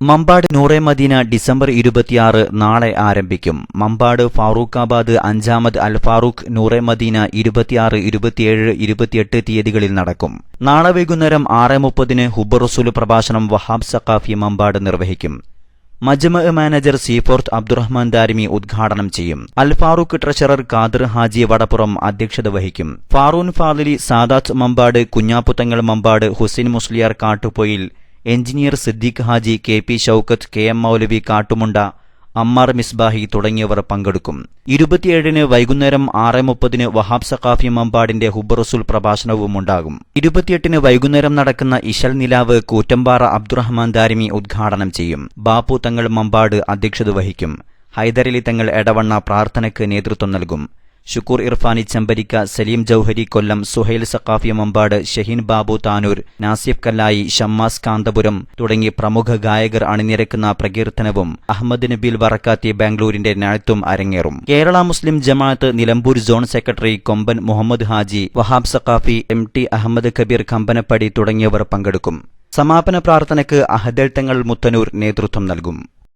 മമ്പാട് നൂറെ Medina December 26 നാളെ ആരംഭിക്കും. മമ്പാട് ഫാറൂഖാബാദ് അഞ്ചാമത് അൽ ഫാറൂഖ് നൂറെ മദീന 26, 27, 28 തീയതികളിൽ നടക്കും. നാളെ വൈകുന്നേരം 6:30 ഹുബ്ബർ-റസൂൽ പ്രഭാഷണം വഹാബ് സഖാഫി മമ്പാട് നിർവഹിക്കും. മജ്മഅ് മാനേജർ സീഫോർത്ത് അബ്ദുറഹ്മാൻ ദാരിമി ഉദ്ഘാടനം ചെയ്യും. അൽ ഫാറൂഖ് ട്രഷറർ ഖാദിർ ഹാജി വടപ്പുറം അധ്യക്ഷത വഹിക്കും. Faroon Fadili Sadath Mampad, Kunhapputhangal Mampad, Hussain Musliyar Kattupoyil, engineer Siddique Haji, K P Shoukath, K M Moulavi Kattumunda, Ammar Misbahi തുടങ്ങിയവർ പങ്കെടുക്കും. 27 വൈകുന്നേരം 6:30 വഹാബ് സഖാഫി മമ്പാടിന്റെ ഹുബ്ബർ-റസൂൽ പ്രഭാഷണവുമുണ്ടാകും. 28 വൈകുന്നേരം നടക്കുന്ന ഇശൽ നിലാവ് കൂറ്റമ്പാറ അബ്ദുറഹ്മാൻ ദാരിമി ഉദ്ഘാടനം ചെയ്യും. ബാപ്പു തങ്ങൾ മമ്പാട് അധ്യക്ഷത വഹിക്കും. ഹൈദരലി തങ്ങൾ എടവണ്ണ പ്രാർത്ഥനയ്ക്ക് നേതൃത്വം നൽകും. ഷുക്കൂർ ഇർഫാനി ചെമ്പരിക്ക, സലീം ജൌഹരി കൊല്ലം, സുഹൈൽ സഖാഫി മമ്പാട്, ഷഹീൻ ബാബു താനൂർ, നാസിഫ് കല്ലായി, ഷമ്മാസ് കാന്തപുരം തുടങ്ങി പ്രമുഖ ഗായകർ അണിനിരക്കുന്ന പ്രകീർത്തനവും അഹമ്മദ് നബീൽ വറക്കാത്തി ബാംഗ്ലൂരിന്റെ നാഴ്ത്തും അരങ്ങേറും. കേരള മുസ്ലിം ജമാഅത്ത് നിലമ്പൂർ സോൺ സെക്രട്ടറി കൊമ്പൻ മുഹമ്മദ് ഹാജി, വഹാബ് സഖാഫി, MT അഹമ്മദ് കബീർ കമ്പനപ്പടി തുടങ്ങിയവർ പങ്കെടുക്കും. സമാപന പ്രാർത്ഥനയ്ക്ക് അഹദൽ തങ്ങൾ മുത്തനൂർ നേതൃത്വം നൽകും.